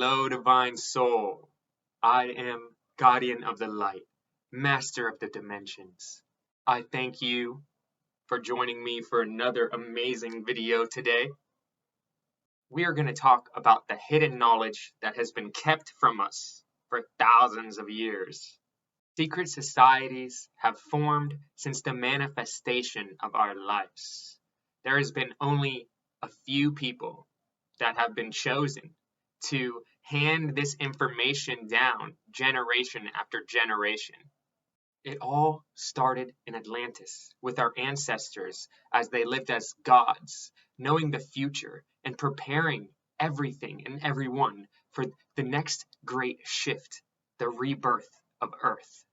Hello, Divine Soul. I am Guardian of the Light, Master of the Dimensions. I thank you for joining me for another amazing video today. We are going to talk about the hidden knowledge that has been kept from us for thousands of years. Secret societies have formed since the manifestation of our lives. There has been only a few people that have been chosen to hand this information down generation after generation. It all started in Atlantis with our ancestors as they lived as gods, knowing the future and preparing everything and everyone for the next great shift, the rebirth of Earth.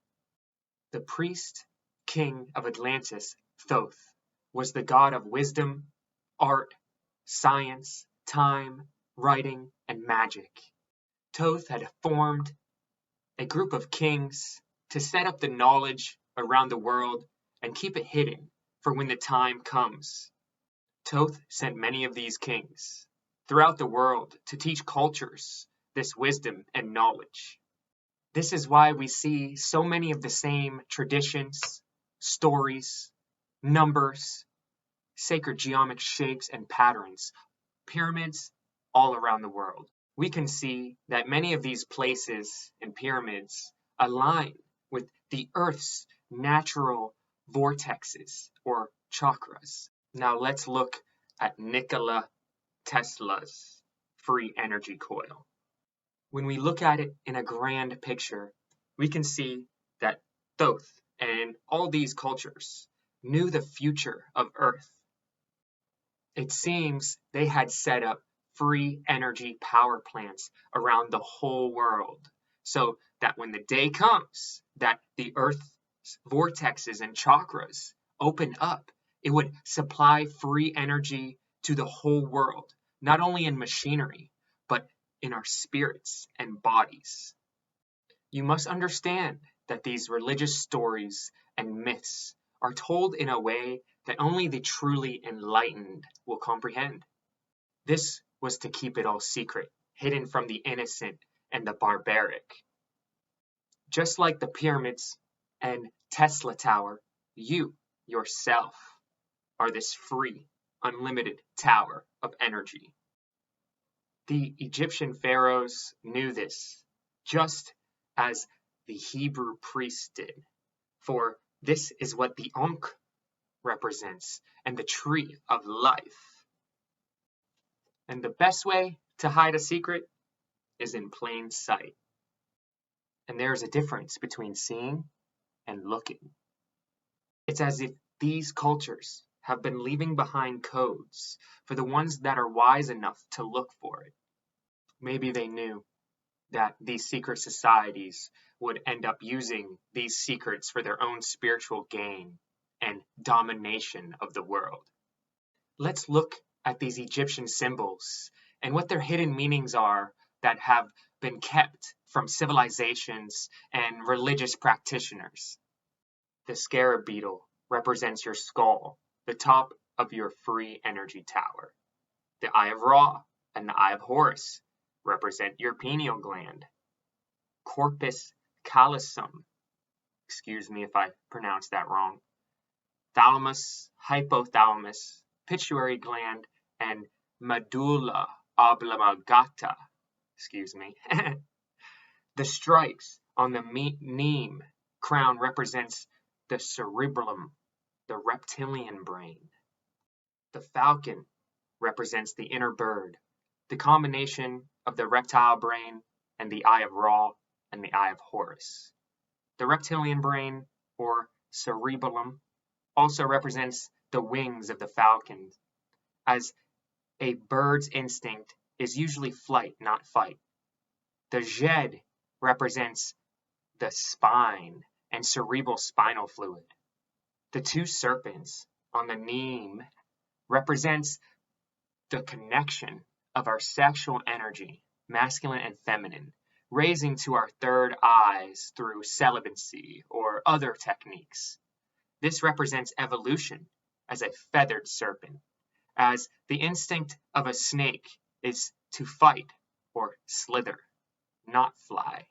The priest king of Atlantis, Thoth, was the god of wisdom, art, science, time, writing, and magic. Thoth had formed a group of kings to set up the knowledge around the world and keep it hidden for when the time comes. Thoth sent many of these kings throughout the world to teach cultures this wisdom and knowledge. This is why we see so many of the same traditions, stories, numbers, sacred geometric shapes and patterns, pyramids all around the world. We can see that many of these places and pyramids align with the Earth's natural vortexes or chakras. Now let's look at Nikola Tesla's free energy coil. When we look at it in a grand picture, we can see that Thoth and all these cultures knew the future of Earth. It seems they had set up free energy power plants around the whole world, so that when the day comes that the Earth's vortexes and chakras open up, it would supply free energy to the whole world, not only in machinery, but in our spirits and bodies. You must understand that these religious stories and myths are told in a way that only the truly enlightened will comprehend. This was to keep it all secret, hidden from the innocent and the barbaric. Just like the pyramids and Tesla Tower, you, yourself, are this free, unlimited tower of energy. The Egyptian pharaohs knew this, just as the Hebrew priests did, for this is what the Ankh represents, and the tree of life. And the best way to hide a secret is in plain sight. And there is a difference between seeing and looking. It's as if these cultures have been leaving behind codes for the ones that are wise enough to look for it. Maybe they knew that these secret societies would end up using these secrets for their own spiritual gain and domination of the world. Let's look at these Egyptian symbols and what their hidden meanings are that have been kept from civilizations and religious practitioners. The Scarab beetle represents your skull, the top of your free energy tower. The Eye of Ra and the Eye of Horus represent your pineal gland. Corpus callosum, excuse me if I pronounced that wrong, thalamus, hypothalamus, pituitary gland, and medulla oblongata, excuse me. The stripes on the neem crown represents the cerebellum, the reptilian brain. The falcon represents the inner bird, the combination of the reptile brain and the Eye of Ra and the Eye of Horus. The reptilian brain, or cerebellum, also represents the wings of the falcon, as a bird's instinct is usually flight, not fight. The Jed represents the spine and cerebral spinal fluid. The two serpents on the neem represents the connection of our sexual energy, masculine and feminine, raising to our third eyes through celibacy or other techniques. This represents evolution as a feathered serpent, as the instinct of a snake is to fight or slither, not fly.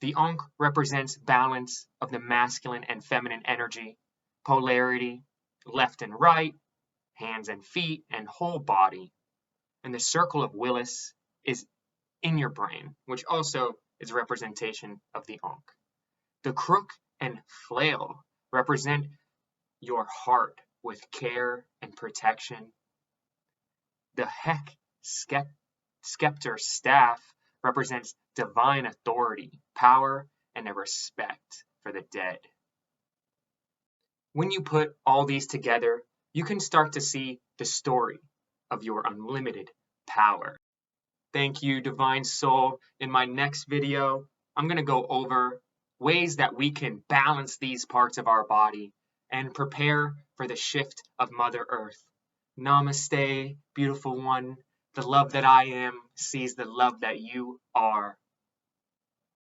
The Ankh represents balance of the masculine and feminine energy, polarity, left and right, hands and feet, and whole body. And the circle of Willis is in your brain, which also is a representation of the Ankh. The crook and flail represent your heart with care and protection. The Heck scepter staff represents divine authority, power, and a respect for the dead. When you put all these together, you can start to see the story of your unlimited power. Thank you, Divine Soul. In my next video, I'm going to go over ways that we can balance these parts of our body and prepare for the shift of Mother Earth. Namaste, beautiful one. The love that I am sees the love that you are.